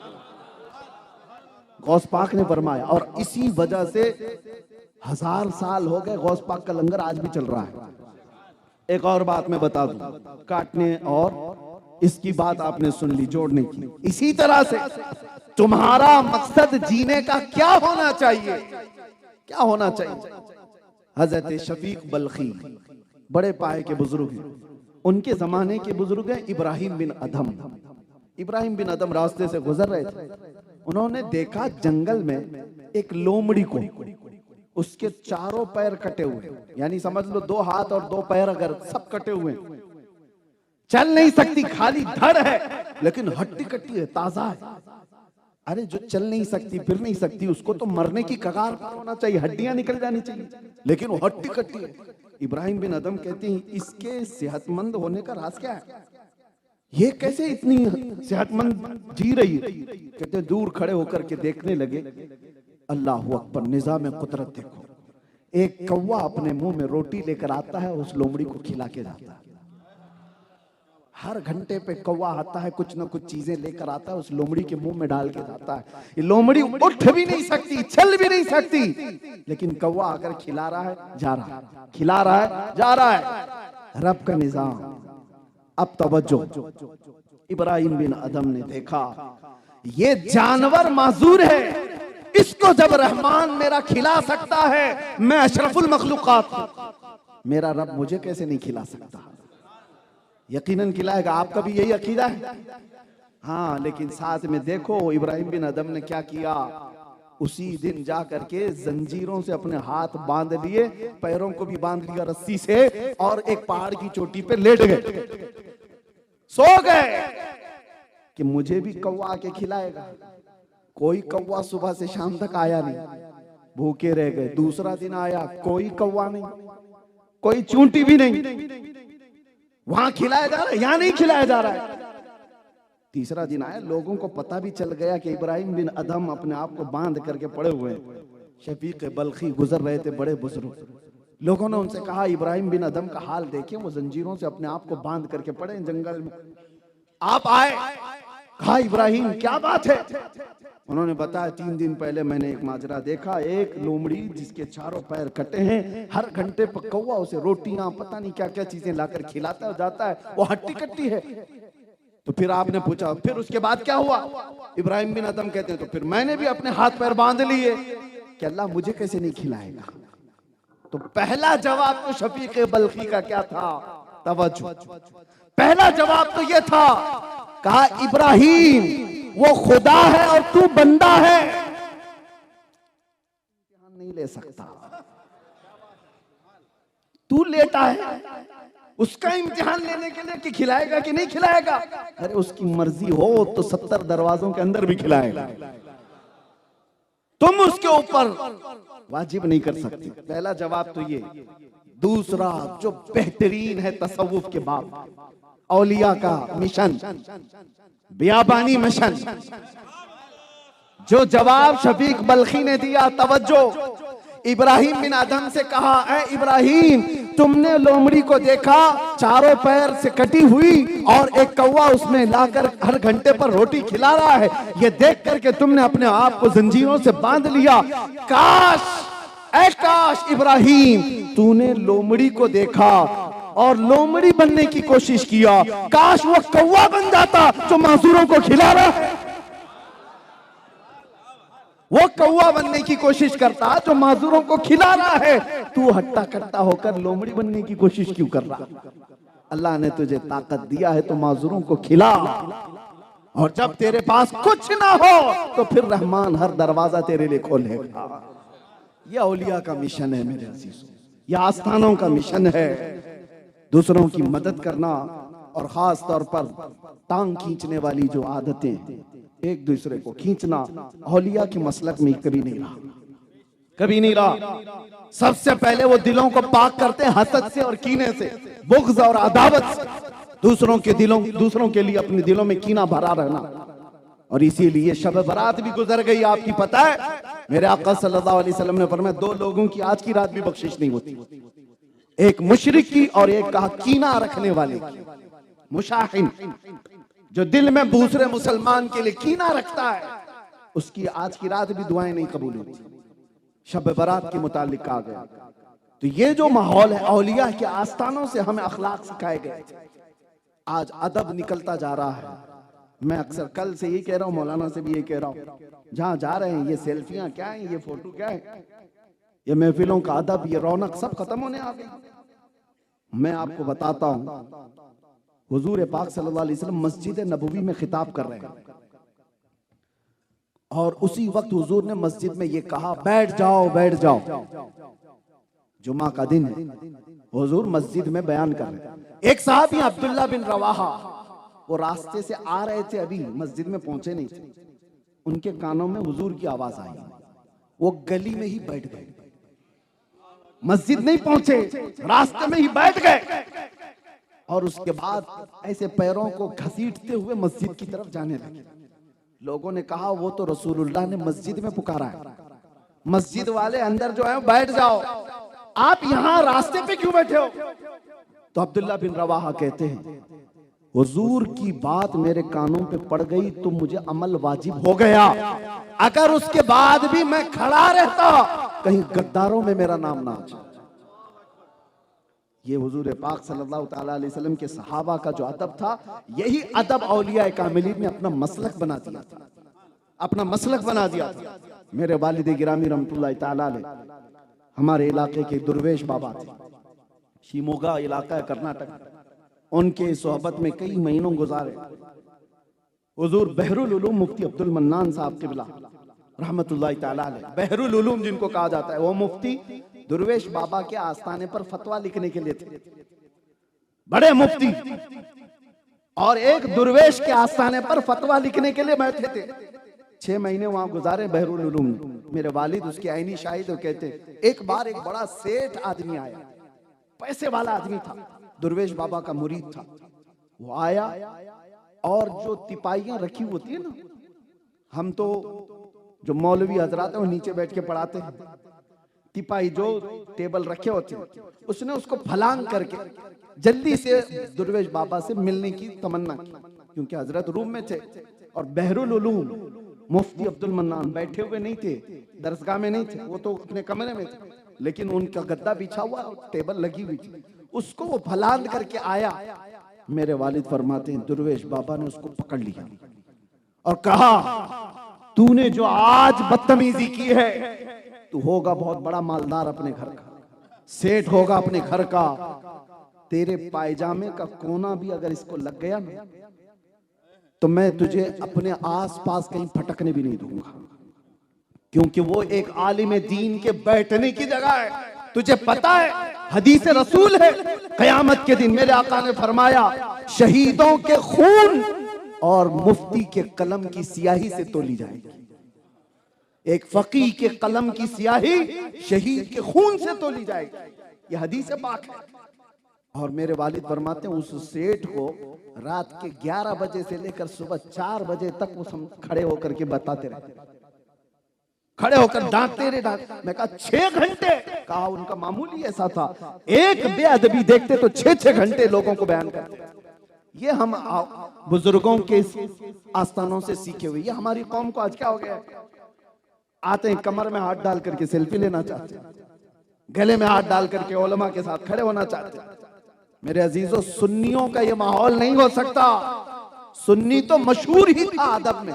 गौस पाक ने फरमाया। और इसी वजह से 1000 साल हो गए गौस पाक का लंगर आज भी चल रहा है। एक और बात मैं बता दूं, काटने और इसकी बात आपने सुन ली, जोड़ने की। इसी तरह से तुम्हारा मकसद जीने का क्या होना चाहिए, क्या होना चाहिए। हजरत शफीक बल्खी बड़े पाए के बुजुर्ग हैं, उनके जमाने के बुजुर्ग हैं इब्राहिम बिन अदम। इब्राहिम बिन अदम रास्ते से गुजर रहे थे, उन्होंने देखा जंगल में एक लोमड़ी को, उसके चारों पैर कटे हुए, यानी समझ लो 2 हाथ और 2 पैर अगर सब कटे हुए, चल नहीं सकती, खाली धड़ है लेकिन हड्डी कट्टी है, ताजा है। अरे जो चल नहीं सकती फिर नहीं सकती उसको तो मरने की कगार पर होना चाहिए, हड्डियां निकल जानी चाहिए, लेकिन वो हड्डी कट्टी है। इब्राहिम बिन अदम कहते हैं इसके सेहतमंद होने का राज क्या है, ये कैसे इतनी सेहतमंद जी रही है। कहते दूर खड़े होकर के देखने लगे, अल्लाह अकबर, निजाम कुदरत देखो। एक कौवा अपने मुंह में रोटी लेकर आता है, उस लोमड़ी को खिला के जाता है। हर घंटे पे कौवा आता है, कुछ ना कुछ चीजें लेकर आता है, उस लोमड़ी के मुंह में डाल के जाता है। ये लोमड़ी उठ भी नहीं सकती, चल भी नहीं सकती, लेकिन कौवा आकर खिला रहा है, जा रहा है, खिला रहा है, जा रहा है। रब का निजाम। अब तवज्जो, इब्राहिम बिन अदम ने देखा ये जानवर माजूर है, इसको जब रहमान मेरा खिला सकता है, मैं अशरफुल मखलूकात हूं, मेरा रब मुझे कैसे नहीं खिला सकता। यकीनन खिलाएगा। आपका भी यही अकीदा है? हाँ, लेकिन साथ में देखो इब्राहिम बिन अदम ने क्या किया। उसी दिन जा करके जंजीरों से अपने हाथ बांध लिए, पैरों को भी बांध लिया रस्सी से, और एक पहाड़ की चोटी पे लेट गए, सो गए कि मुझे भी कौवा आके खिलाएगा। कोई कौवा सुबह से शाम तक आया नहीं, भूखे रह गए। दूसरा दिन आया, कोई कौवा नहीं, कोई चूंटी भी नहीं। वहां खिलाया जा रहा है, यहां नहीं खिलाया जा रहा है। तीसरा दिन आया, लोगों को पता भी चल गया कि इब्राहिम बिन अदम अपने आप को बांध करके पड़े हुए हैं। शफीक बल्खी गुजर रहे थे, बड़े बुजुर्ग। लोगों ने उनसे कहा इब्राहिम बिन अदम का हाल देखिए, वो जंजीरों से अपने आप को बांध करके पड़े हैं जंगल में, आप आए। कहा इब्राहिम क्या बात है। उन्होंने बताया 3 दिन पहले मैंने एक माजरा देखा, एक लोमड़ी जिसके चारों पैर कटे हैं, हर घंटे पर कौवा उसे रोटियां पता नहीं क्या क्या चीजें लाकर खिलाता है, जाता है, वो हट्टी कट्टी है। तो फिर आपने पूछा फिर उसके बाद क्या हुआ। इब्राहिम बिन अदम कहते हैं तो फिर मैंने भी अपने हाथ पैर बांध लिए कि अल्लाह मुझे कैसे नहीं खिलाएगा। तो पहला जवाब तो शफीक बल्खी का क्या था, तवज्जो। पहला जवाब तो यह था, कहा इब्राहिम वो खुदा है और तू बंदा है, नहीं ले सकता। तू लेटा है, उसका इम्तिहान लेने के लिए कि खिलाएगा कि नहीं खिलाएगा। अरे उसकी मर्जी हो तो 70 दरवाजों के अंदर भी खिलाएगा, तुम उसके ऊपर वाजिब नहीं कर सकते। पहला जवाब तो ये। दूसरा जो बेहतरीन है तसव्वुफ के बाब, औलिया का मिशन, बियाबानी मिशन, जो जवाब शफीक बल्खी ने दिया, तवज्जो। इब्राहिम बिन अदम से कहा, ऐ इब्राहिम तुमने लोमड़ी को देखा चारों पैर से कटी हुई और एक कौवा उसमें लाकर हर घंटे पर रोटी खिला रहा है, ये देख करके तुमने अपने आप को जंजीरों से बांध लिया। काश, ऐ काश इब्राहिम तूने लोमड़ी को देखा और लोमड़ी बनने की कोशिश किया, काश वो कौवा बन जाता जो माजूरों को खिला रहा है। वो कौवा बनने की कोशिश करता जो माजूरों को खिला रहा है, तू हट्टा कट्टा होकर लोमड़ी बनने की कोशिश क्यों कर रहा। अल्लाह ने तुझे ताकत दिया है तो माजूरों को खिला, और जब तेरे पास कुछ ना हो तो फिर रहमान हर दरवाजा तेरे लिए खोलेगा। यह औलिया का मिशन है मेरे अजीजों, यह आस्थानों का मिशन है। दूसरों की मदद करना और खास तौर पर टांग खींचने वाली जो आदतें, एक दूसरे को खींचना, औलिया की मसलक में कभी नहीं रहा, कभी नहीं रहा। सबसे पहले वो दिलों को पाक करते हैं हसद से और कीने से, बुग़्ज़ और अदावत से। दूसरों के लिए अपने दिलों में कीना भरा रहना। और इसीलिए शब बरात भी गुजर गई आपकी, पता है मेरे आका सल्लल्लाहु अलैहि वसल्लम ने फरमाया 2 लोगों की आज की रात भी बख्शिश नहीं होती, एक मुशरिक की और एक कहा कीना रखने वाले की। मुशाहिन जो दिल में दूसरे मुसलमान के लिए कीना रखता है, उसकी आज की रात भी दुआएं नहीं कबूल होती। शब बरात के मुतालिक कहा गया। तो ये जो माहौल है, औलिया के आस्थानों से हमें अखलाक सिखाए गए थे। आज अदब निकलता जा रहा है, मैं अक्सर कल से यही कह रहा हूँ, मौलाना से भी यही कह रहा हूँ, जहां जा रहे हैं ये सेल्फियां क्या है, ये फोटो क्या है, ये महफिलों का अदब, ये रौनक सब खत्म होने आ गई। मैं आपको बताता हूं, हुजूर पाक सल्लल्लाहु अलैहि वसल्लम मस्जिद नबवी में खिताब कर रहे हैं और उसी वक्त हुजूर ने मस्जिद में ये कहा, बैठ जाओ बैठ जाओ। जुमा का दिन है, हुजूर मस्जिद में बयान कर रहे हैं। एक साहबी अब्दुल्ला बिन रवाहा, वो रास्ते से आ रहे थे, अभी मस्जिद में पहुंचे नहीं थे, उनके कानों में हुजूर की आवाज आई, वो गली में ही बैठ गए, मस्जिद नहीं पहुंचे, रास्ते में ही बैठ गए और उसके बाद ऐसे पैरों को घसीटते हुए मस्जिद की तरफ जाने लगे। लोगों ने कहा वो तो रसूलुल्लाह ने मस्जिद में पुकारा है, मस्जिद वाले अंदर जो है बैठ जाओ, आप यहां रास्ते पे क्यों बैठे हो? तो अब्दुल्ला बिन रवाहा कहते हैं, हुजूर की बात मेरे कानों पे पड़ गई तो मुझे अमल वाजिब हो गया, अगर उसके बाद भी मैं खड़ा रहता कहीं गद्दारों में मेरा नाम ना आ जाए। ये हुजूर पाक सल्लल्लाहु ताला अलैहि वसल्लम के सहाबा का जो अदब था, यही अदब औलिया कामिलीन ने अपना मसलक बना दिया था, अपना मसलक बना दिया था। मेरे वालिद गिरामी रहमतुल्लाह ताला अलैह हमारे इलाके के दुर्वेश बाबा थे, शिमोगा इलाका है कर्नाटक, उनके सोहबत में कई महीनों गुजारे। हुजूर बहरुल उलूम मुफ्ती अब्दुल मन्नान साहब किबला रहमतुल्लाह ताला अलैह, बहरुल उलूम जिनको कहा जाता है, वो मुफ्ती दुर्वेश बाबा के आस्थाने पर फतवा लिखने के लिए थे, बड़े मुफ्ती, और एक दुर्वेश के आस्थाने पर फतवा लिखने के लिए बैठे थे। 6 महीने वहां गुजारे बहरुल उलूम। मेरे वालिद उसके आईनी शाहिद, कहते एक बार एक बड़ा सेठ आदमी आया, पैसे वाला आदमी था, दुर्वेश बाबा का मुरीद था। वो आया और जो तिपाइयां रखी होती है ना, हम तो जो मौलवी हजरात है वो नीचे बैठ के पढ़ाते हैं, तिपाई जो टेबल रखे होते हैं, उसने उसको फलांग करके जल्दी से दुर्वेश बाबा से मिलने की तमन्ना की, क्योंकि हजरत रूम में थे और बहरुल उलूम मुफ्ती अब्दुल मन्नान बैठे हुए नहीं थे, दरसगाह में नहीं थे, वो तो अपने कमरे में थे, लेकिन उनका गद्दा बिछा हुआ, टेबल लगी हुई थी, उसको वो फलांग करके आया। मेरे वालिद फरमाते हैं, दुर्वेश बाबा ने उसको पकड़ लिया और कहा, तूने जो आज बदतमीजी की है, तू होगा बहुत बड़ा मालदार अपने घर का, सेठ होगा अपने घर का, तेरे पायजामे का कोना भी अगर इसको लग गया ना, तो मैं तुझे अपने आसपास कहीं फटकने भी नहीं दूंगा, क्योंकि वो एक आलिम दीन के बैठने की जगह है। तुझे पता है हदीस रसूल है, कयामत के दिन मेरे आका ने फरमाया, शहीदों के खून और मुफ्ती के कलम की सियाही से तोली जाएगी। एक फकीह के कलम की सियाही शहीद के खून से तोली जाएगी, ये हदीस पाक है। और मेरे वालिद फरमाते हैं, उस सेठ को रात के 11 बजे से लेकर सुबह 4 बजे तक वो खड़े होकर के बताते रहे, खड़े होकर डांटते रहे, मैं कहा 6 घंटे, कहा उनका मामूली ऐसा था, एक बेअदबी देखते तो 6-6 घंटे लोगों को बयान करते। ये हम बुजुर्गों के आस्थानों से सीखे हुए, ये हमारी कौम को आज क्या हो गया, आते हैं कमर में हाथ डाल करके सेल्फी लेना चाहते हैं, गले में हाथ डाल करके उलमा के साथ खड़े होना चाहते हैं। मेरे अजीजों, सुन्नियों का ये माहौल नहीं हो सकता। सुन्नी तो मशहूर ही था अदब में।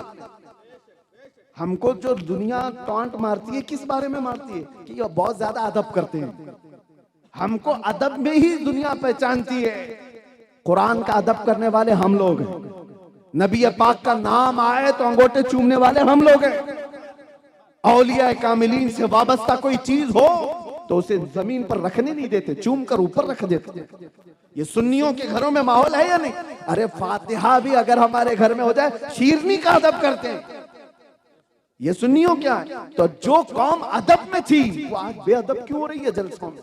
हमको जो दुनिया टॉन्ट मारती है, किस बारे में मारती है कि ये बहुत ज्यादा अदब करते हैं। हमको अदब में ही दुनिया पहचानती है। कुरान का अदब करने वाले हम लोग हैं, नबी पाक का नाम आए तो अंगूठे चूमने वाले हम लोग हैं। औलिया कामिलीन से वाबस्ता कोई चीज हो तो उसे जमीन पर रखने नहीं देते, चूम कर ऊपर रख देते। ये सुन्नियों के घरों में माहौल है या नहीं? अरे फातिहा भी अगर हमारे घर में हो जाए, शीरनी का अदब करते हैं। ये सुन्नियों क्या है? तो जो कौम अदब में थी वो आज बेअदब क्यों हो रही है जलसों में?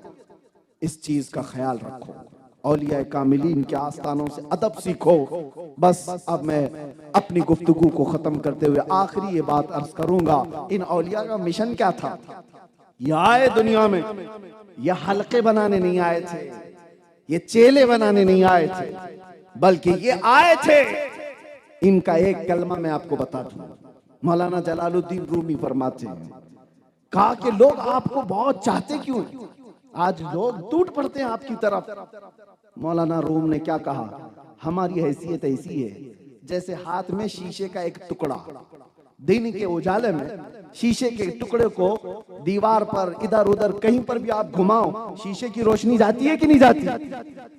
इस चीज का ख्याल रखो। औलिया कामिलीन के आस्थानों से अदब सीखो। बस अब मैं अपनी गुफ्तगू को खत्म करते हुए आखिरी ये बात अर्ज करूंगा, इन औलिया का मिशन क्या था? ये आए दुनिया में, ये हलके बनाने नहीं आए थे, ये चेले बनाने नहीं आए थे, बल्कि ये आए थे। इनका एक कलमा मैं आपको बता दूं, मौलाना जलालुद्दीन रूमी फरमाते हैं, कहा कि लोग आपको बहुत चाहते क्यों? आज लोग टूट पड़ते हैं आपकी तरफ। मौलाना रूम ने क्या कहा? हमारी हैसियत ऐसी है जैसे हाथ में शीशे का एक टुकड़ा, दिन के उजाले में शीशे के टुकड़े को दीवार पर इधर उधर कहीं पर भी आप घुमाओ, शीशे की रोशनी जाती है कि नहीं जाती?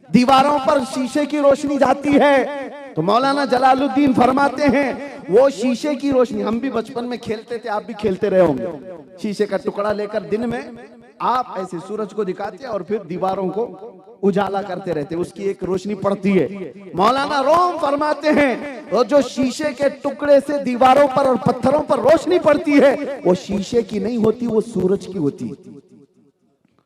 दीवारों पर शीशे की रोशनी जाती है। तो मौलाना जलालुद्दीन फरमाते हैं वो शीशे की रोशनी, हम भी बचपन में खेलते थे, आप भी खेलते रहे होंगे, शीशे का टुकड़ा लेकर दिन में आप ऐसे सूरज को दिखाते और फिर दीवारों को उजाला करते रहते, उसकी एक रोशनी पड़ती है। मौलाना रोम फरमाते हैं वो जो शीशे के टुकड़े से दीवारों पर और पत्थरों पर रोशनी पड़ती है वो शीशे की नहीं होती, वो सूरज की होती,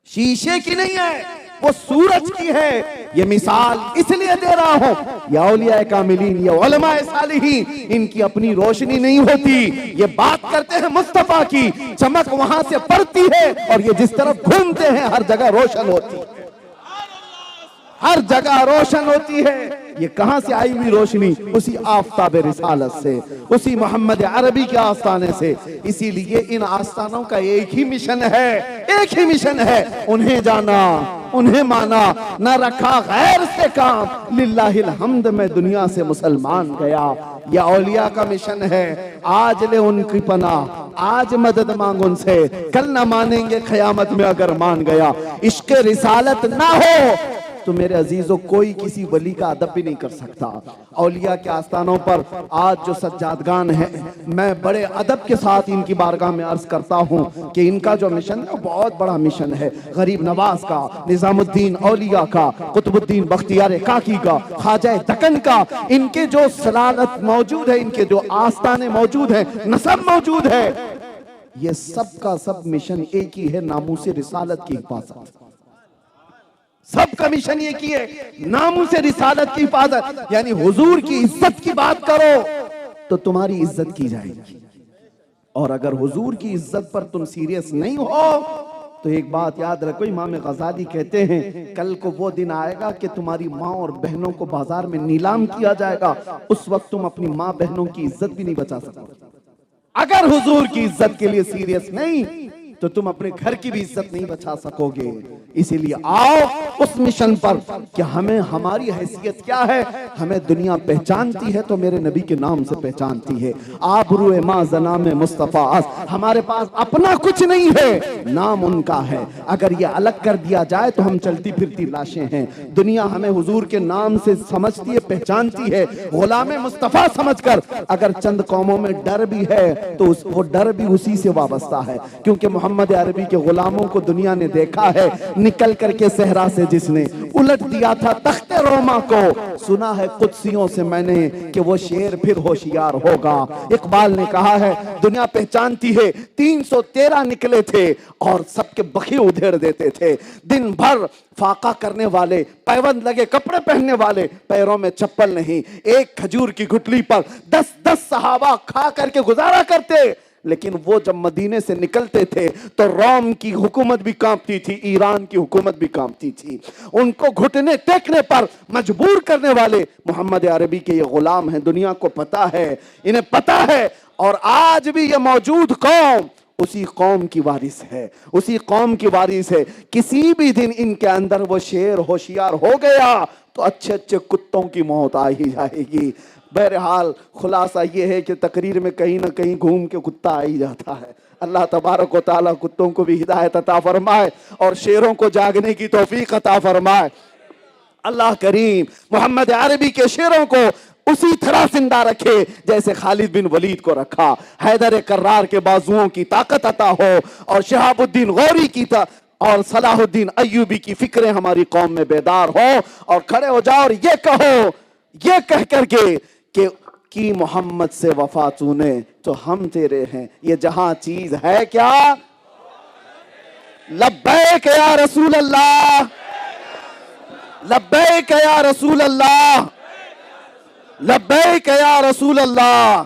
शीशे की नहीं है, वो सूरज की है। ये मिसाल इसलिए दे रहा हूं, या औलिया कामिलीन या उलमाए सालिहीन, इनकी अपनी रोशनी नहीं होती, ये बात करते हैं मुस्तफा की, चमक वहां से पड़ती है और ये जिस तरफ घूमते हैं हर जगह रोशन होती है, हर जगह रोशन होती है। ये कहां से आई हुई रोशनी? उसी आफताब रिसालत से, उसी मोहम्मद अरबी के आस्थाने से। इसीलिए इन आस्थानों का एक ही मिशन है, एक ही मिशन है, उन्हें जाना, उन्हें माना, न रखा गैर से काम। लिल्लाहिल हम्द में दुनिया से मुसलमान गया। यह औलिया का मिशन है, आज ले उनकी पनाह, आज मदद मांग उनसे, कल न मानेंगे क़यामत में अगर मान गया। इश्क रिसालत ना हो तो मेरे अजीजों कोई किसी वली का अदब भी नहीं कर सकता। औलिया के आस्थानों पर आज जो सज्जादगान है, मैं बड़े अदब के साथ इनकी बारगाह में अर्ज करता हूं कि इनका जो मिशन है बहुत बड़ा मिशन है। गरीब नवाज का, निजामुद्दीन औलिया का, कुतुबुद्दीन बख्तियार काकी का, ख्वाजा दक्कन का, इनके जो सलालत मौजूद है, इनके जो आस्थाने मौजूद है, नसब मौजूद है, ये सब का सब मिशन एक ही है, नामूस रिसालत की हिफाजत। सबका मिशन ये की है, नामूस रिसालत की हिफाजत। यानी हुजूर की इज्जत की बात करो तो तुम्हारी इज्जत की जाएगी, और अगर हुजूर की इज्जत पर तुम सीरियस नहीं हो तो एक बात याद रखो, इमाम गजाली कहते हैं कल को वो दिन आएगा कि तुम्हारी माँ और बहनों को बाजार में नीलाम किया जाएगा, उस वक्त तुम अपनी माँ बहनों की इज्जत भी नहीं बचा सकते। अगर हुजूर की इज्जत के लिए सीरियस नहीं तो तुम अपने घर की भी इज्जत नहीं बचा सकोगे। इसीलिए आओ उस मिशन पर कि हमें, हमारी हैसियत क्या है, हमें दुनिया पहचानती है तो मेरे नबी के नाम से पहचानती है। आबरूए माँ ज़नाम मुस्तफ़ा, हमारे पास अपना कुछ नहीं है, नाम उनका है। अगर ये अलग कर दिया जाए तो हम चलती फिरती लाशें हैं। दुनिया हमें हुजूर के नाम से समझती है, पहचानती है, गुलाम मुस्तफ़ा समझकर। अगर चंद कौमों में डर भी है तो वो डर भी उसी से वाबस्ता है, क्योंकि मोहम्मद अरबी के गुलामों को दुनिया ने देखा है, निकल करके सहरा से जिसने उलट दिया था तख्ते रोमा को। सुना है कुदसियों से मैंने कि वो शेर फिर होशियार होगा। इकबाल ने कहा है दुनिया पहचानती है, 313 निकले थे और सबके बखी उधेड़ देते थे। दिन भर फाका करने वाले, पैबंद लगे कपड़े पहनने वाले, पैरों में चप्पल नहीं, एक खजूर की गुठली पर 10-10 सहाबा खा करके गुजारा करते। लेकिन वो जब मदीने से निकलते थे तो रोम की हुकूमत भी कांपती थी, ईरान की हुकूमत भी कांपती थी। उनको घुटने टेकने पर मजबूर करने वाले मोहम्मद अरबी के ये गुलाम हैं। दुनिया को पता है, इन्हें पता है, और आज भी ये मौजूद कौम उसी कौम की वारिस है, उसी कौम की वारिस है। किसी भी दिन इनके अंदर वो शेर होशियार हो गया तो अच्छे अच्छे कुत्तों की मौत आ ही जाएगी। बहरहाल खुलासा ये है कि तकरीर में कहीं ना कहीं घूम के कुत्ता आ ही जाता है। अल्लाह तबारक व तआला कुत्तों को भी हिदायत अता फरमाए और शेरों को जागने की तौफीक अता फरमाए। अल्लाह करीम मोहम्मद अरबी के शेरों को उसी तरह जिंदा रखे जैसे खालिद बिन वलीद को रखा। हैदर कर्रार के बाजुओं की ताकत अता हो और शहाबुद्दीन गौरी की और सलाहुद्दीन अय्यूबी की फिक्रें हमारी कौम में बेदार हो, और खड़े हो जाओ और ये कहो, ये कह करके कि मोहम्मद से वफा तूने तो हम तेरे हैं, ये जहां चीज है क्या? लब्बैक या रसूल अल्लाह, लब्बैक या रसूल अल्लाह, लब्बैक या रसूल अल्लाह।